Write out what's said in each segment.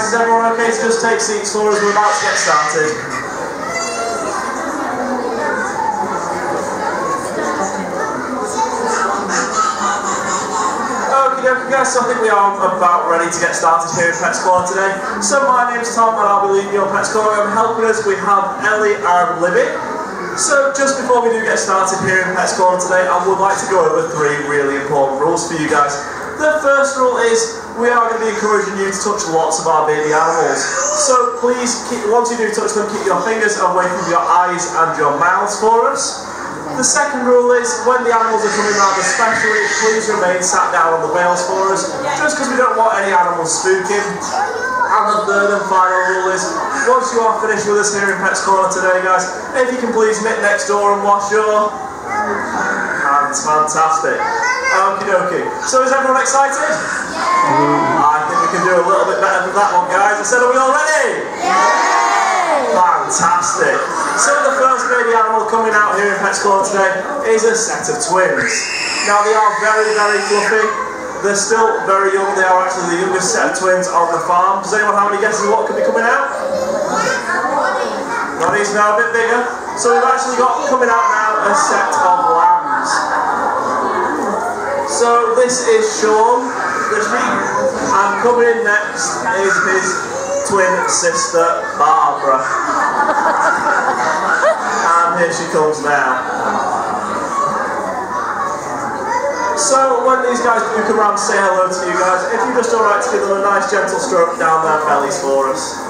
guys, is everyone okay to just take seats for us? We're about to get started. Okay guys, so I think we are about ready to get started here in Pets Corner today. So my name's Tom and I'll be leading your Pets Corner, and helping us we have Ellie and Libby. So just before we do get started here in Pets Corner today, I would like to go over 3 really important rules for you guys. The first rule is we are going to be encouraging you to touch lots of our baby animals. So please, once you do touch them, keep your fingers away from your eyes and your mouths for us. The second rule is when the animals are coming around especially, please remain sat down on the bales for us, just because we don't want any animals spooking. And the third and final rule is, once you are finished with us here in Pets Corner today guys, if you can please nip next door and wash your hands. Fantastic. Okie dokie. So is everyone excited? Yeah. I think we can do a little bit better than that one guys. I said, are we all ready? Yeah. Fantastic. So the first baby animal coming out here in Pets Corner today is a set of twins. Now they are very, very fluffy. They're still very young. They are actually the youngest set of twins on the farm. Does anyone have any guesses of what could be coming out? Ronnie's now a bit bigger. So we've actually got coming out now a set of lambs. So this is Sean, the sheep, and coming in next is his twin sister, Barbara. And here she comes now. So when these guys do come around to say hello to you guys, if you're just alright to give them a nice gentle stroke down their bellies for us.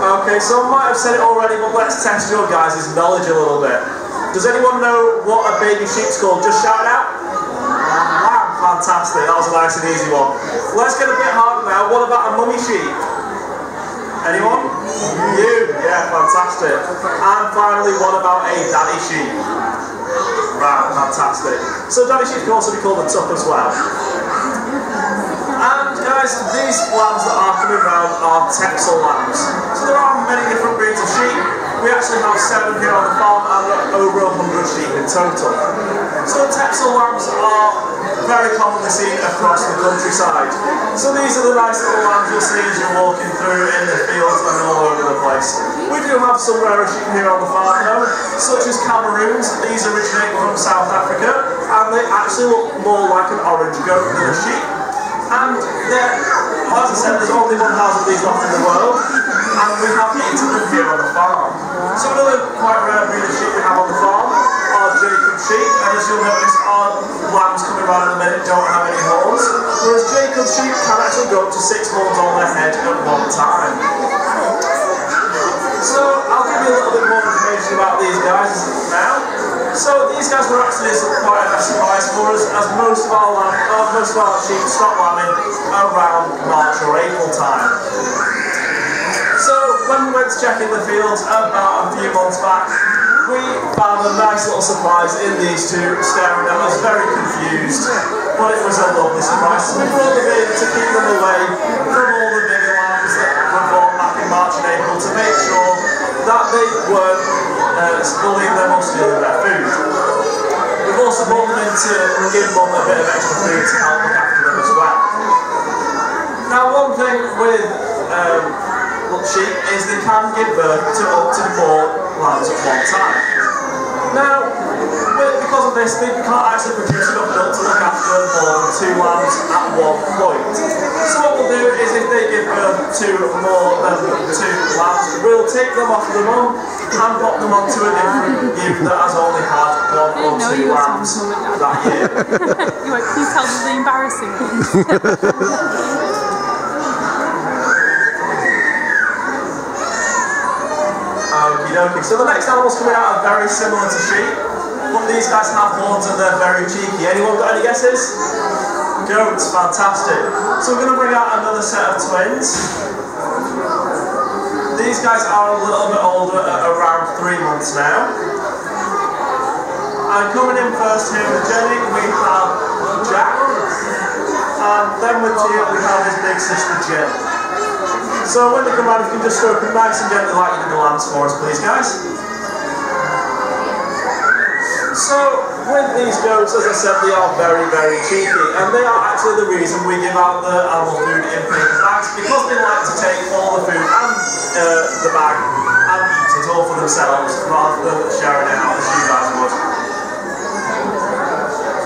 Okay, so I might have said it already, but let's test your guys' knowledge a little bit. Does anyone know what a baby sheep's called? Just shout it out. Lamb. Fantastic, that was a nice and easy one. Let's get a bit harder now. What about a mummy sheep? Anyone? You? Yeah, fantastic. And finally, what about a daddy sheep? Right, fantastic. So daddy sheep can also be called a tuck as well. And guys, these lambs that are coming around are Texel lambs. So there are many different breeds of sheep. We actually have 7 here on the farm and over 100 sheep in total. So Texel lambs are very commonly seen across the countryside. So these are the nice little lambs you'll see as you're walking through in the fields and all over the place. We do have some rarer sheep here on the farm though, such as Cameroons. These originate from South Africa and they actually look more like an orange goat than a sheep. And as I said, there's only 1,000 of these left in the world, and we have 8 of them here on the farm. So another quite rare breed of sheep we have on the farm are Jacob sheep, and as you'll notice, our lambs coming around in a minute don't have any horns, whereas Jacob sheep can actually go up to 6 horns on their head at one time. So I'll give you a little bit more information about these guys now. So these guys were actually quite a surprise for us, as most of our sheep stop lambing around March or April time. So when we went to check in the fields about a few months back, we found a nice little surprise in these two staring at us, very confused, but it was a lovely surprise. So we brought them in to keep them away from all the bigger lambs that were bought back in March and April to make sure that they weren't bullying them or stealing their food. We've also brought them in to give them a bit of extra food to help look after them as well. Now one thing with sheep is they can give birth to up to 4 lambs at one time. Now, because of this, they can't actually produce enough milk to look after more than 2 lambs at one point. So what we'll do is if they give birth to more than 2 lambs, we'll take them off the mum and pop them onto a different ewe that has only had 1 or 2 lambs that year. You went, can you tell them the embarrassing ones? Okay. So the next animals coming out are very similar to sheep, but these guys have horns and they're very cheeky. Anyone got any guesses? Goats, fantastic. So we're going to bring out another set of twins. These guys are a little bit older at around 3 months now. And coming in first here with Jenny, we have Jack. And then with Tia, we have his big sister Jill. So when they come out, if you can just stroke them nice and gently like you did the lambs for us, please, guys. So with these goats, as I said, they are very, very cheeky, and they are actually the reason we give out the animal food in paper bags, because they like to take all the food and the bag and eat it all for themselves, rather than sharing it out as you guys would.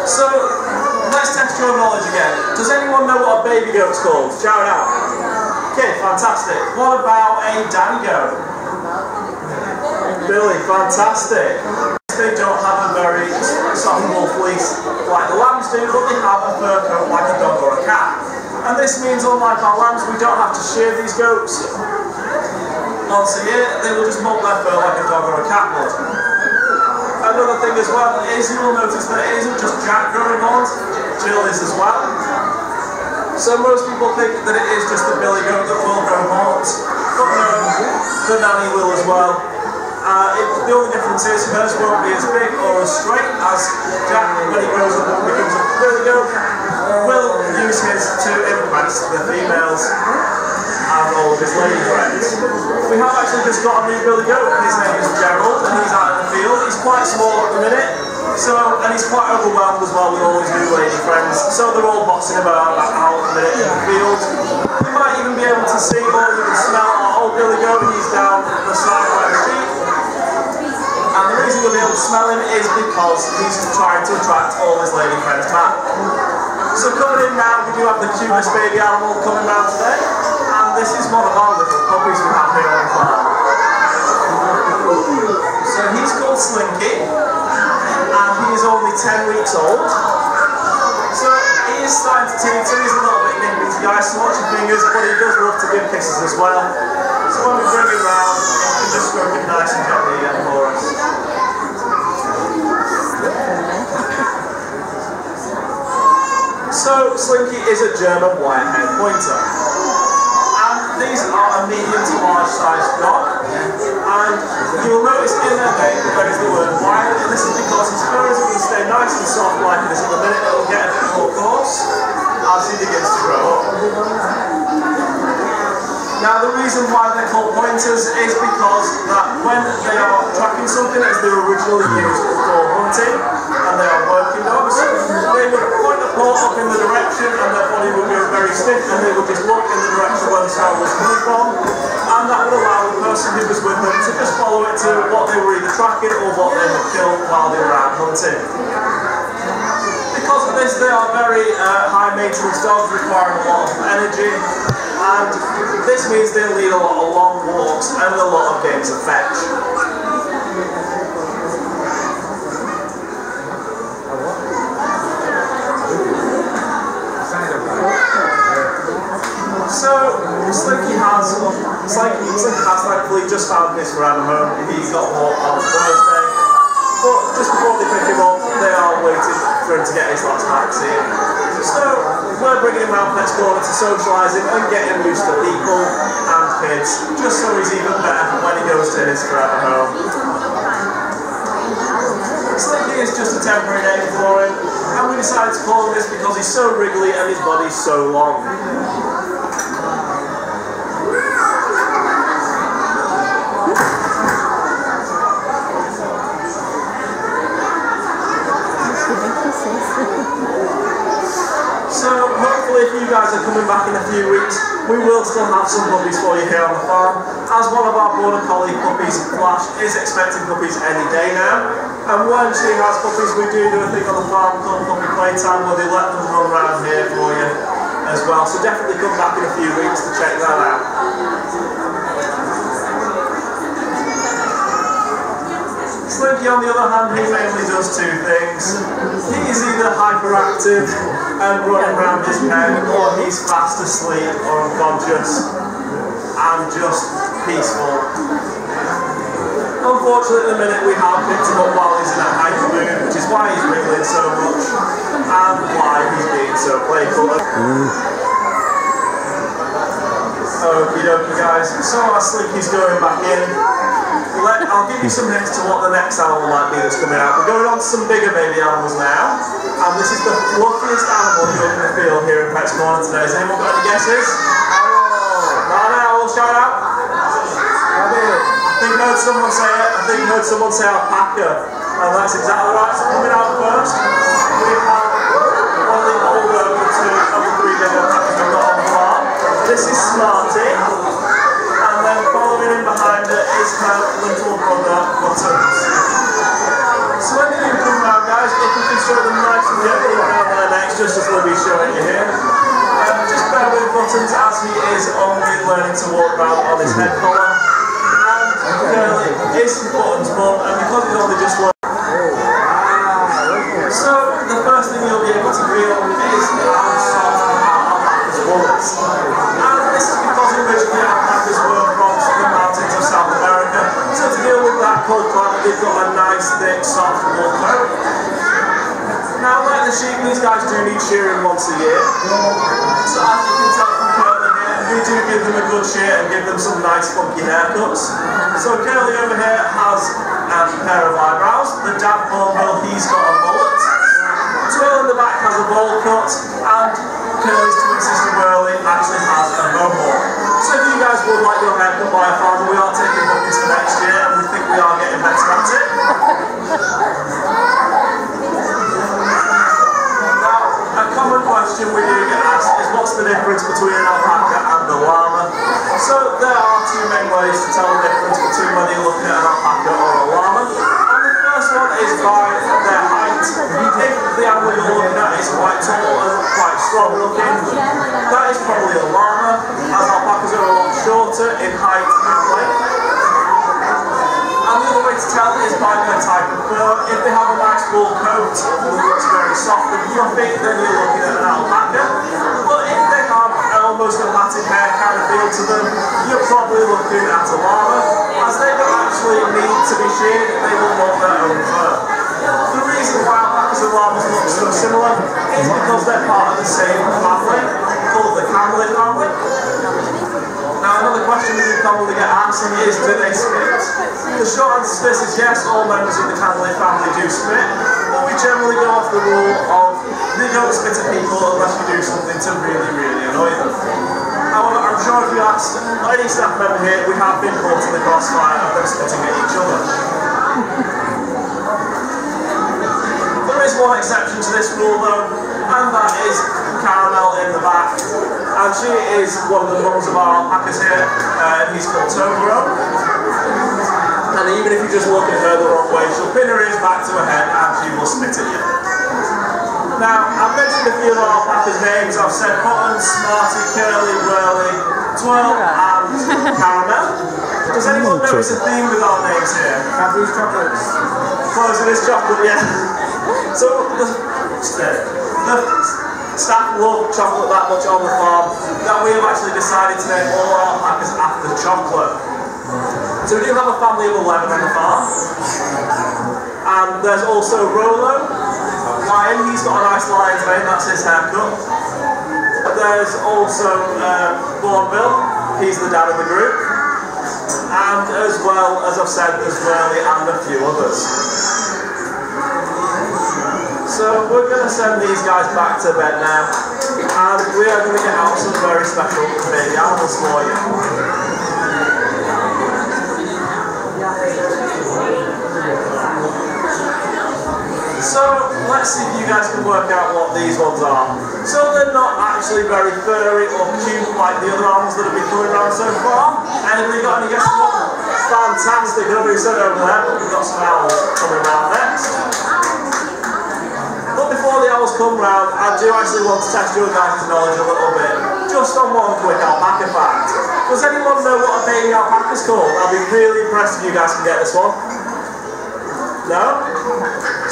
So, let's test your knowledge again. Does anyone know what a baby goat's called? Shout it out. Okay, fantastic. What about a daddy goat? Billy, fantastic. They don't have a very soft wool fleece like the lambs do, but they have a fur coat like a dog or a cat. And this means, unlike our lambs, we don't have to shear these goats once a year. They will just molt their fur like a dog or a cat would. Another thing as well is you will notice that it isn't just Jack growing horns, Jill is as well. So most people think that it is just the billy goat that will grow horns, but no, the nanny will as well. The only difference is hers won't be as big or as straight as Jack, when he grows up and becomes a billy goat, will use his to impress the females and all of his lady friends. We have actually just got a new billy goat. His name is Gerald, and he's out in the field. He's quite small at the minute, and he's quite overwhelmed as well with all his new lady friends. So they're all bossing about out at the minute in the field. You might even be able to see or you can smell our old billy goat. He's down the side by the sheep. And the reason you'll be able to smell him is because he's trying to attract all his lady friends back. So coming in now, we do have the cutest baby animal coming round today, and this is one of our little puppies we have here on the farm. So he's called Slinky, and he is only 10 weeks old. So he is starting to teach, so he's a little bit nippy to guys, so watch your fingers, but he does love to give kisses as well. So when we bring him round, you can just stroke it nice and gently again for us. So, Slinky is a German Whitehead Pointer, and these are a medium to large sized dog, and you'll notice in their name there is the word white, and this is because his fur is going to stay nice and soft like this at the minute. It will get a bit more coarse as he begins to grow up. Now the reason why they're called pointers is because that when they are tracking something, as they were originally used for hunting, and they are working dogs, they would point a paw up in the direction and their body would go very stiff, and they would just look in the direction where the smell was coming from, and that would allow the person who was with them to just follow it to what they were either tracking or what they would kill while they were out hunting. Because of this, they are very high maintenance dogs requiring a lot of energy, and this means they lead a lot of long walks and a lot of games of fetch. So, Slinky has thankfully just found his forever home. He got walked on Thursday, but just before they pick him up, they are waiting for him to get his last vaccine. So, we're bringing him round Pets Corner to socialise him and get him used to people and kids, just so he's even better when he goes to his forever home. Slinky is just a temporary name for him, and we decided to call him this because he's so wriggly and his body's so long. So hopefully if you guys are coming back in a few weeks, we will still have some puppies for you here on the farm, as one of our border collie puppies, Flash, is expecting puppies any day now. And when she has puppies, we do a thing on the farm called Puppy Playtime, where they let them run around here for you as well. So definitely come back in a few weeks to check that out. Slinky, on the other hand, he mainly does two things. He is either hyperactive and running around his pen, or he's fast asleep or unconscious and just peaceful. Unfortunately, at the minute we have picked him up while he's in a hyper mood, which is why he's wriggling so much and why he's being so playful. Okie dokie guys, so our Slinky's going back in. I'll give you some hints to what the next animal might be that's coming out. We're going on to some bigger baby animals now, and this is the luckiest animal you're in the field here in Pets Corner today. Has anyone got any guesses? No, shout out. I think I heard someone say it. I think I heard someone say alpaca. And that's exactly right. So coming out first, we have one of the older of the two of the three big alpacas we've got on the farm. This is Smarty. And then following in behind it is her little brother, Buttons. So when they do come round, guys, if you can show them nice and gently down their necks, just as Libby's showing you here. Just bear with Buttons as he is only learning to walk around on his head collar. And Curly is Buttons' mum, and because he's only just learned. So the first thing you'll be able to feel is how soft Alpacas was. And this is because originally Alpacas were from the mountains of South America. So to deal with that cold climate, they've got a nice, thick, soft wool coat. Now, like the sheep, these guys do need shearing once a year. So as you can tell from Curly here, we do give them a good shear and give them some nice funky haircuts. So Curly over here has a pair of eyebrows. The dad Hornbill, he's got a mullet. Twirl in the back has a bowl cut, and Curly's twin sister Whirly actually has a mohawk. So if you guys would like your haircut by a father, we are taking bookings for next year, and we think we are getting better at it. A common question we do get asked is what's the difference between an alpaca and a llama? So there are two main ways to tell the difference between whether you're looking at an alpaca or a llama. And the first one is by their height. If the animal you're looking at is quite tall and quite strong looking, that is probably a llama, as alpacas are a lot shorter in height and length. And the other way to tell is by their type of fur. If they have a nice wool coat that looks very soft and fluffy, then you're looking at an alpaca. But if they have almost a matted hair kind of feel to them, you're probably looking at a llama, as they don't actually need to be sheared, they will want their own fur. The reason why alpacas and llamas look so similar is because they're part of the same family, called the camelid family. Now another question we do commonly get asked is, do they spit? The short answer to this is yes, all members of the camelid family do spit, but we generally go off the rule of they don't spit at people unless you do something to really, really annoy them. However, I'm sure if you asked any staff member here, we have been caught in the crossfire of them spitting at each other. There is one exception to this rule though, and that is Caramel in the back. And she is one of the mums of our alpacas here, and he's called Tobro. And even if you just look at her the wrong way, she'll pin her ears back to her head and she will spit at you. Now, I've mentioned a few of our alpacas' names. I've said Buttons, Smarty, Curly, Whirly, Twirl, and Caramel. Does anyone notice a theme with our names here? Cadbury's chocolates. Closing this chocolate, yeah. So, the staff love chocolate that much on the farm that we have actually decided to name all our alpacas after chocolate. So we do have a family of 11 on the farm. And there's also Rolo, Lion, he's got a nice lion's mane, that's his haircut. There's also Hornbill, he's the dad of the group. And as well, as I've said, there's Whirly and a few others. So we're going to send these guys back to bed now, and we are going to get out some very special baby animals for you. So let's see if you guys can work out what these ones are. So they're not actually very furry or cute like the other animals that have been coming around so far. Anybody got any guesses? Fantastic, nobody said over there, but we've got some owls coming around next. But before the owls come round, I do actually want to test your guys' knowledge a little bit, just on one quick alpaca fact. Does anyone know what a baby alpaca is called? I'll be really impressed if you guys can get this one. No?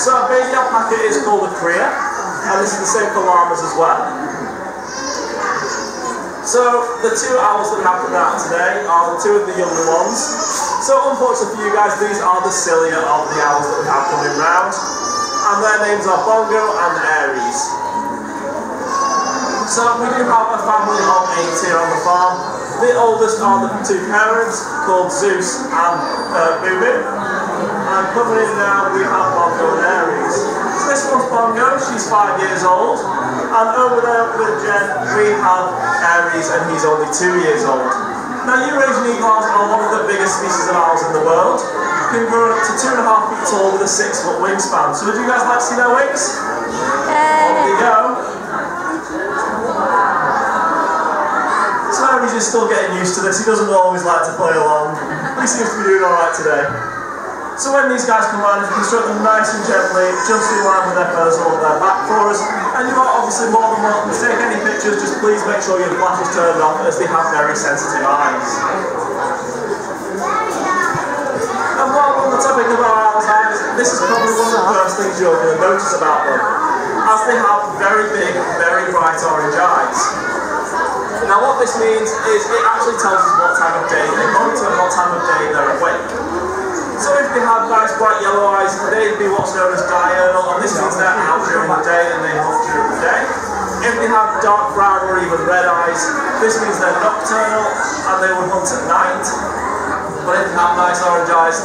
So a baby alpaca is called a cria, and this is the same for llamas as well. So the two owls that we have come out today are the two of the younger ones. So unfortunately for you guys, these are the sillier of the owls that we have coming round. And their names are Bongo and Aries. So we do have a family of 8 here on the farm. The oldest are the two parents called Zeus and Bubu. And coming in now we have Bongo and Aries. So this one's Bongo, she's 5 years old. And over there with Jen we have Aries and he's only 2 years old. Now Eurasian eagle owls are one of the biggest species of owls in the world. can grow up to 2.5 feet tall with a 6-foot wingspan. So would you guys like to see their wings? On they go. So he's still getting used to this. He doesn't always like to play along. He seems to be doing alright today. So when these guys come around, if you can stroke them nice and gently, just in line with their feathers along their back for us. And you are obviously more than welcome to take any pictures, just please make sure your flash is turned off as they have very sensitive eyes. And while we're on the topic of our owl's eyes, this is probably one of the first things you're going to notice about them, as they have very big, very bright orange eyes. Now what this means is it actually tells us what time of day they monitor and what time of day they're awake. So if they have nice bright yellow eyes, they'd be what's known as diurnal, and this means they're out during the day and they hunt during the day. If they have dark brown or even red eyes, this means they're nocturnal and they would hunt at night. But if they have nice orange eyes,